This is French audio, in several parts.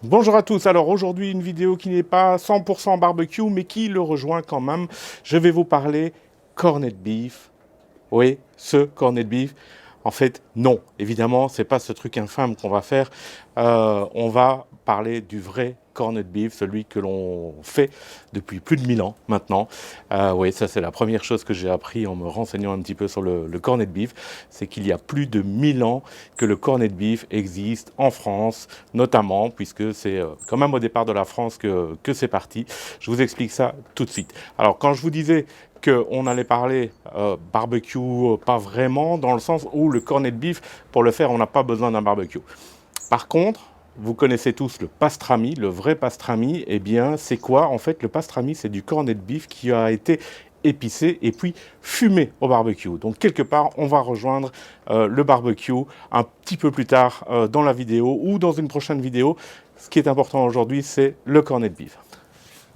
Bonjour à tous, alors aujourd'hui une vidéo qui n'est pas 100% barbecue mais qui le rejoint quand même. Je vais vous parler corned beef. Oui, ce corned beef. En fait, non, évidemment, c'est pas ce truc infâme qu'on va faire. On va parler du vrai corned beef, celui que l'on fait depuis plus de 1000 ans maintenant. Oui, ça c'est la première chose que j'ai appris en me renseignant un petit peu sur le corned beef, c'est qu'il y a plus de 1000 ans que le corned beef existe en France, notamment, puisque c'est quand même au départ de la France que c'est parti. Je vous explique ça tout de suite. Alors, quand je vous disais qu'on allait parler barbecue, pas vraiment, dans le sens où le corned beef, pour le faire, on n'a pas besoin d'un barbecue. Par contre, vous connaissez tous le pastrami, le vrai pastrami. Eh bien, c'est quoi? En fait, le pastrami, c'est du corned beef qui a été épicé et puis fumé au barbecue. Donc, quelque part, on va rejoindre le barbecue un petit peu plus tard dans la vidéo ou dans une prochaine vidéo. Ce qui est important aujourd'hui, c'est le corned beef.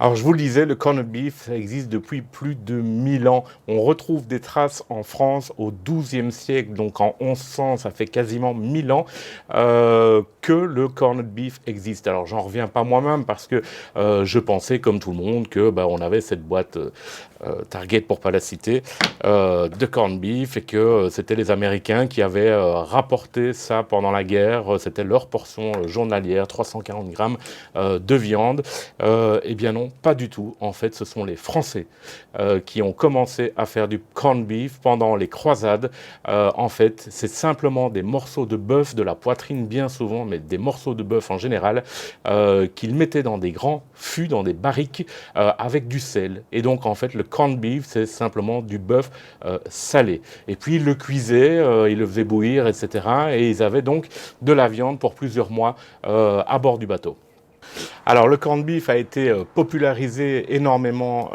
Alors, je vous le disais, le corned beef, ça existe depuis plus de 1000 ans. On retrouve des traces en France au XIIe siècle, donc en 1100, ça fait quasiment 1000 ans que le corned beef existe. Alors, j'en reviens pas moi-même parce que je pensais, comme tout le monde, que on avait cette boîte Target, pour pas la citer, de corned beef et que c'était les Américains qui avaient rapporté ça pendant la guerre. C'était leur portion journalière, 340 grammes de viande. Eh bien non, pas du tout. En fait, ce sont les Français qui ont commencé à faire du corned beef pendant les croisades. En fait, c'est simplement des morceaux de bœuf, de la poitrine bien souvent, mais des morceaux de bœuf en général, qu'ils mettaient dans des grands fûts, dans des barriques, avec du sel. Et donc, en fait, le corned beef, c'est simplement du bœuf salé. Et puis, ils le cuisaient, ils le faisaient bouillir, etc. Et ils avaient donc de la viande pour plusieurs mois à bord du bateau. Alors, le corned beef a été popularisé énormément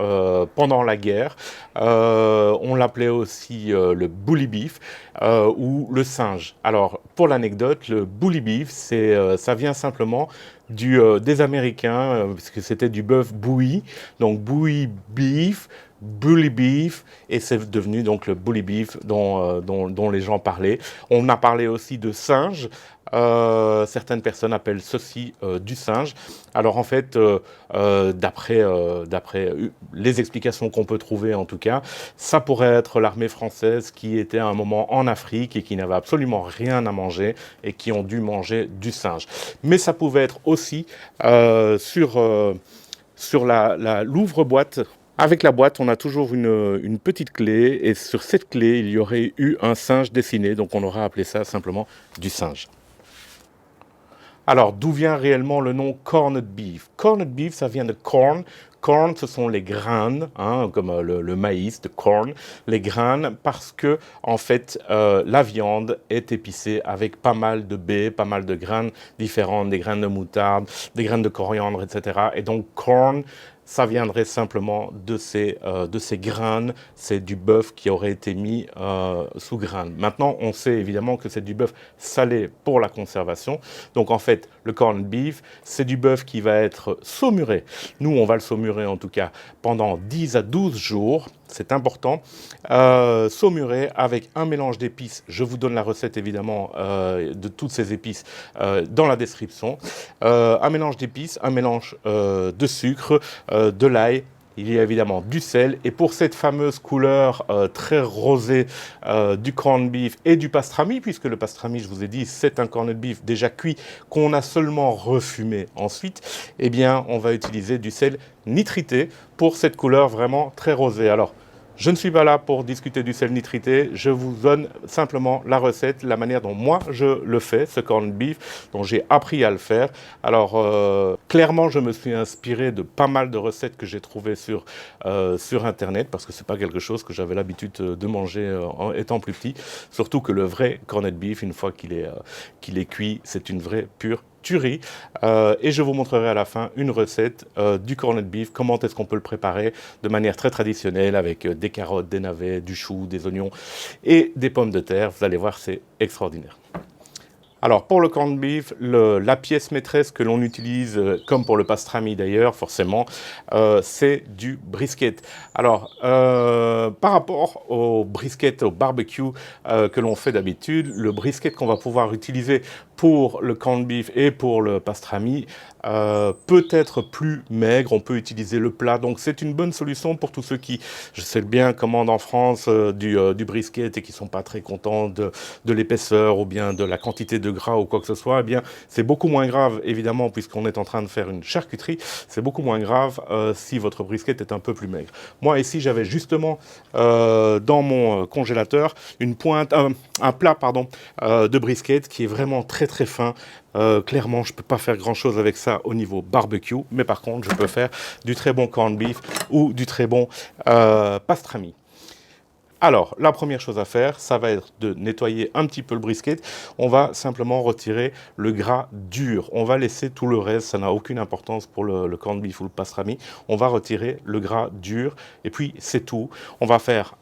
pendant la guerre. On l'appelait aussi le bully beef ou le singe. Alors, pour l'anecdote, le bully beef, ça vient simplement des Américains, parce que c'était du bœuf bouilli, donc bully beef, bully beef, et c'est devenu donc le bully beef dont les gens parlaient. On a parlé aussi de singe. Certaines personnes appellent ceci du singe. Alors en fait, d'après les explications qu'on peut trouver en tout cas, ça pourrait être l'armée française qui était à un moment en Afrique et qui n'avait absolument rien à manger et qui ont dû manger du singe. Mais ça pouvait être aussi sur l'ouvre-boîte. Avec la boîte, on a toujours une petite clé et sur cette clé, il y aurait eu un singe dessiné, donc on aurait appelé ça simplement du singe. Alors, d'où vient réellement le nom corned beef? Corned beef, ça vient de corn. Corn, ce sont les graines, hein, comme le maïs, de corn, les graines, parce que en fait, la viande est épicée avec pas mal de baies, pas mal de graines différentes, des graines de moutarde, des graines de coriandre, etc. Et donc, corn, ça viendrait simplement de ces graines. C'est du bœuf qui aurait été mis sous graines. Maintenant, on sait évidemment que c'est du bœuf salé pour la conservation. Donc en fait, le corned beef, c'est du bœuf qui va être saumuré. Nous, on va le saumurer en tout cas pendant 10 à 12 jours. C'est important. Saumuré avec un mélange d'épices. Je vous donne la recette évidemment de toutes ces épices dans la description. Un mélange d'épices, un mélange de sucre, de l'ail. Il y a évidemment du sel. Et pour cette fameuse couleur très rosée du corned beef et du pastrami, puisque le pastrami, je vous ai dit, c'est un corned beef déjà cuit qu'on a seulement refumé ensuite, eh bien, on va utiliser du sel nitrité pour cette couleur vraiment très rosée. Alors, je ne suis pas là pour discuter du sel nitrité, je vous donne simplement la recette, la manière dont moi je le fais, ce corned beef, dont j'ai appris à le faire. Alors, clairement, je me suis inspiré de pas mal de recettes que j'ai trouvées sur Internet, parce que c'est pas quelque chose que j'avais l'habitude de manger en étant plus petit. Surtout que le vrai corned beef, une fois qu'il est cuit, c'est une vraie pure tuerie. Et je vous montrerai à la fin une recette du corned beef, comment est-ce qu'on peut le préparer de manière très traditionnelle avec des carottes, des navets, du chou, des oignons et des pommes de terre. Vous allez voir, c'est extraordinaire. Alors pour le corned beef, la pièce maîtresse que l'on utilise, comme pour le pastrami d'ailleurs, forcément, c'est du brisket. Alors par rapport au brisket, au barbecue que l'on fait d'habitude, le brisket qu'on va pouvoir utiliser pour le corned beef et pour le pastrami peut être plus maigre. On peut utiliser le plat. Donc c'est une bonne solution pour tous ceux qui, je sais bien, commandent en France du brisket et qui sont pas très contents de l'épaisseur ou bien de la quantité de gras ou quoi que ce soit. Eh bien, c'est beaucoup moins grave, évidemment, puisqu'on est en train de faire une charcuterie. C'est beaucoup moins grave si votre brisket est un peu plus maigre. Moi, ici, j'avais justement dans mon congélateur un plat de brisket qui est vraiment très très fin. Clairement, je ne peux pas faire grand chose avec ça au niveau barbecue, mais par contre, je peux faire du très bon corned beef ou du très bon pastrami. Alors, la première chose à faire, ça va être de nettoyer un petit peu le brisket. On va simplement retirer le gras dur. On va laisser tout le reste, ça n'a aucune importance pour le corned beef ou le pastrami. On va retirer le gras dur et puis c'est tout. On va faire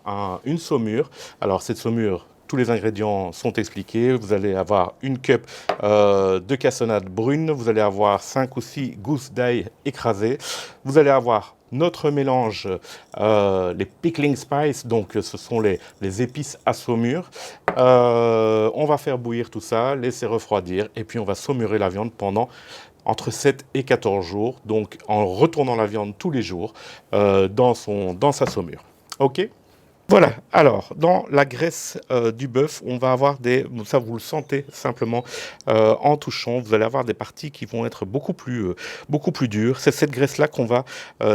une saumure. Alors, cette saumure, tous les ingrédients sont expliqués. Vous allez avoir une cup de cassonade brune. Vous allez avoir 5 ou 6 gousses d'ail écrasées. Vous allez avoir notre mélange, les pickling spices, donc ce sont les épices à saumure. On va faire bouillir tout ça, laisser refroidir et puis on va saumurer la viande pendant entre 7 et 14 jours, donc en retournant la viande tous les jours dans sa saumure. OK ? Voilà, alors dans la graisse du bœuf, on va avoir ça vous le sentez simplement en touchant, vous allez avoir des parties qui vont être beaucoup plus dures. C'est cette graisse-là qu'on va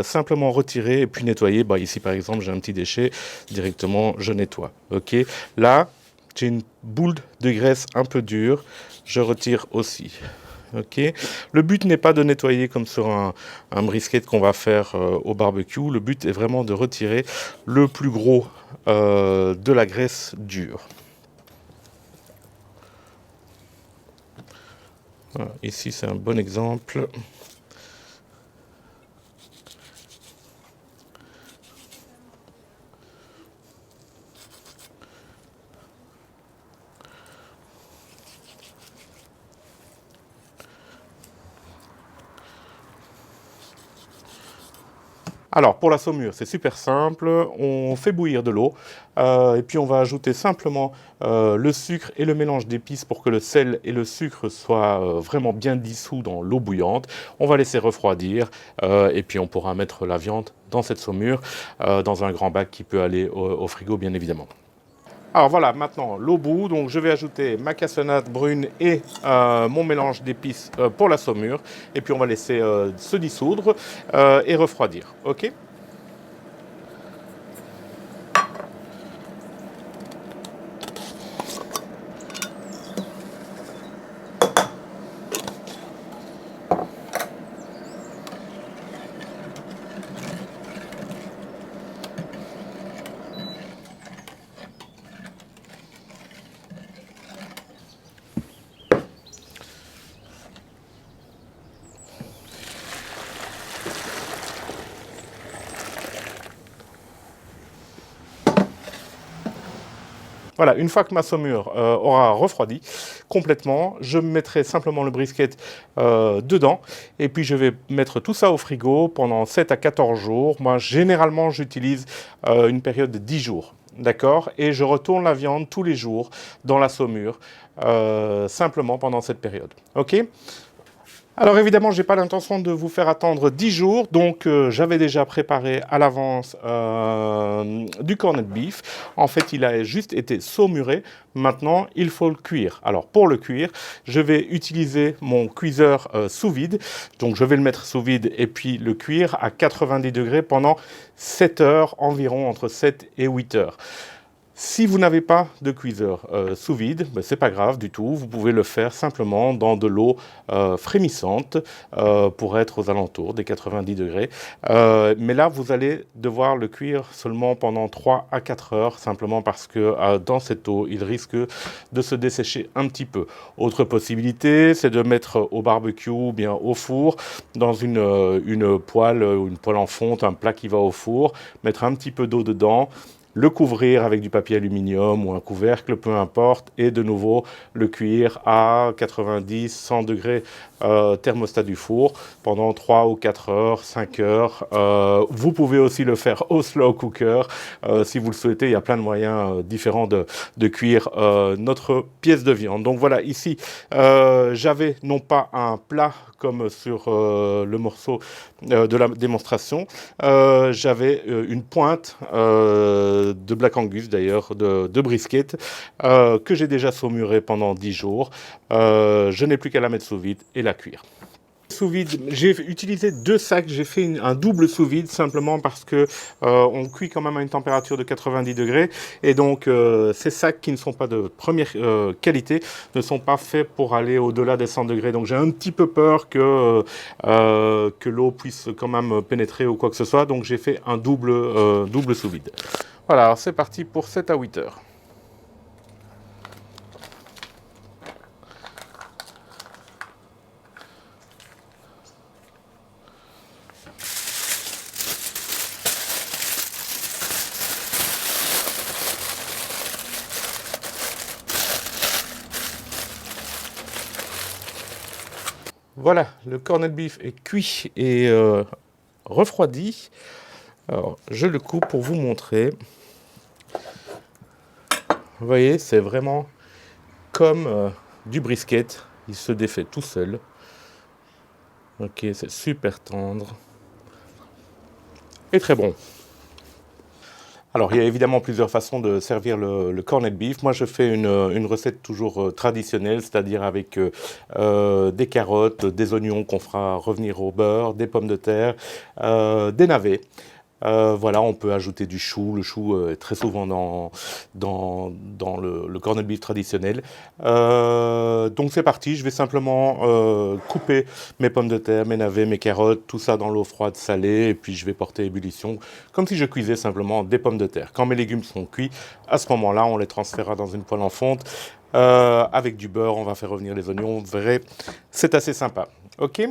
simplement retirer et puis nettoyer. Bah, ici par exemple, j'ai un petit déchet, directement je nettoie. Ok, là j'ai une boule de graisse un peu dure, je retire aussi. Okay. Le but n'est pas de nettoyer comme sur un brisket qu'on va faire au barbecue. Le but est vraiment de retirer le plus gros de la graisse dure. Voilà. Ici, c'est un bon exemple. Alors, pour la saumure, c'est super simple. On fait bouillir de l'eau et puis on va ajouter simplement le sucre et le mélange d'épices pour que le sel et le sucre soient vraiment bien dissous dans l'eau bouillante. On va laisser refroidir et puis on pourra mettre la viande dans cette saumure, dans un grand bac qui peut aller au frigo, bien évidemment. Alors voilà, maintenant l'eau bout, donc je vais ajouter ma cassonade brune et mon mélange d'épices pour la saumure. Et puis on va laisser se dissoudre et refroidir. Ok ? Voilà, une fois que ma saumure aura refroidi complètement, je mettrai simplement le brisket dedans et puis je vais mettre tout ça au frigo pendant 7 à 14 jours. Moi, généralement, j'utilise une période de 10 jours. D'accord ? Et je retourne la viande tous les jours dans la saumure, simplement pendant cette période. OK ? Alors évidemment, je n'ai pas l'intention de vous faire attendre 10 jours, donc j'avais déjà préparé à l'avance du corned beef. En fait, il a juste été saumuré. Maintenant, il faut le cuire. Alors pour le cuire, je vais utiliser mon cuiseur sous vide. Donc je vais le mettre sous vide et puis le cuire à 90 degrés pendant 7 heures environ, entre 7 et 8 heures. Si vous n'avez pas de cuiseur sous vide, ce n'est pas grave du tout. Vous pouvez le faire simplement dans de l'eau frémissante pour être aux alentours des 90 degrés. Mais là, vous allez devoir le cuire seulement pendant 3 à 4 heures, simplement parce que dans cette eau, il risque de se dessécher un petit peu. Autre possibilité, c'est de mettre au barbecue ou bien au four, dans une poêle en fonte, un plat qui va au four, mettre un petit peu d'eau dedans, le couvrir avec du papier aluminium ou un couvercle, peu importe, et de nouveau le cuire à 90-100 degrés thermostat du four pendant 3 ou 4 heures, 5 heures. Vous pouvez aussi le faire au slow cooker si vous le souhaitez. Il y a plein de moyens différents de cuire notre pièce de viande. Donc voilà, ici, j'avais non pas un plat comme sur le morceau de la démonstration, j'avais une pointe de Black Angus d'ailleurs, de brisket, que j'ai déjà saumuré pendant 10 jours. Je n'ai plus qu'à la mettre sous vide et la cuire. Sous vide, j'ai utilisé 2 sacs, j'ai fait un double sous vide simplement parce que on cuit quand même à une température de 90 degrés et donc ces sacs qui ne sont pas de première qualité ne sont pas faits pour aller au-delà des 100 degrés. Donc j'ai un petit peu peur que l'eau puisse quand même pénétrer ou quoi que ce soit. Donc j'ai fait un double sous vide. Voilà, alors c'est parti pour 7 à 8 heures. Voilà, le corned beef est cuit et refroidi. Alors, je le coupe pour vous montrer. Vous voyez, c'est vraiment comme du brisket. Il se défait tout seul. Ok, c'est super tendre. Et très bon. Alors, il y a évidemment plusieurs façons de servir le corned beef. Moi, je fais une recette toujours traditionnelle, c'est-à-dire avec des carottes, des oignons qu'on fera revenir au beurre, des pommes de terre, des navets. Voilà, on peut ajouter du chou. Le chou est très souvent dans le corned beef traditionnel. Donc c'est parti, je vais simplement couper mes pommes de terre, mes navets, mes carottes, tout ça dans l'eau froide salée, et puis je vais porter à ébullition, comme si je cuisais simplement des pommes de terre. Quand mes légumes sont cuits, à ce moment-là, on les transférera dans une poêle en fonte. Avec du beurre, on va faire revenir les oignons. Vous verrez, c'est assez sympa. Ok ?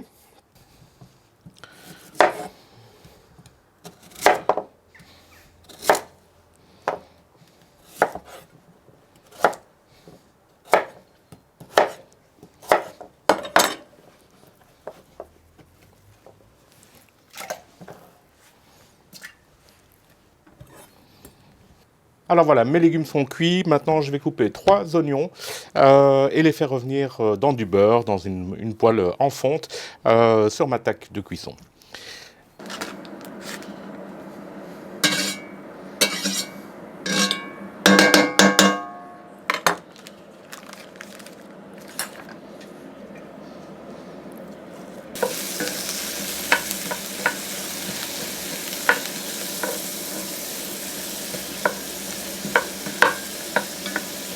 Alors voilà, mes légumes sont cuits. Maintenant, je vais couper 3 oignons et les faire revenir dans du beurre, dans une poêle en fonte, sur ma taque de cuisson.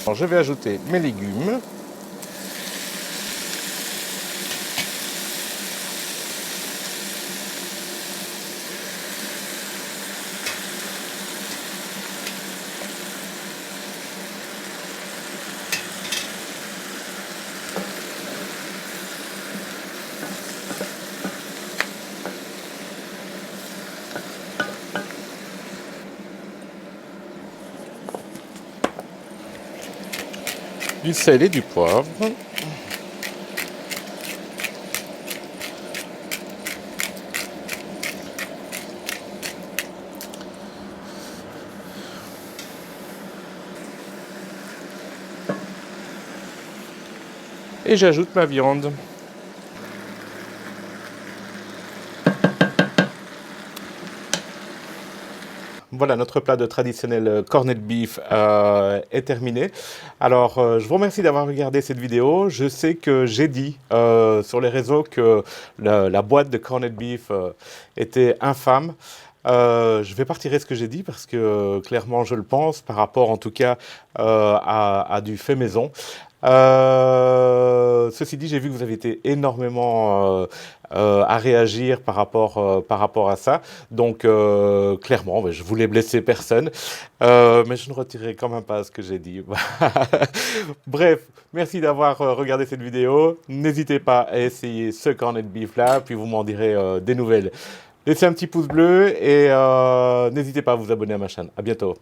Alors, je vais ajouter mes légumes. Du sel et du poivre. Et j'ajoute ma viande. Voilà, notre plat de traditionnel corned beef est terminé. Alors, je vous remercie d'avoir regardé cette vidéo. Je sais que j'ai dit sur les réseaux que la boîte de corned beef était infâme. Je vais pas retirer ce que j'ai dit parce que clairement je le pense par rapport en tout cas à du fait maison. Ceci dit, j'ai vu que vous avez été énormément à réagir par rapport à ça. Donc, clairement, je voulais blesser personne, mais je ne retirerai quand même pas ce que j'ai dit. Bref, merci d'avoir regardé cette vidéo. N'hésitez pas à essayer ce corned beef là, puis vous m'en direz des nouvelles. Laissez un petit pouce bleu et n'hésitez pas à vous abonner à ma chaîne. À bientôt.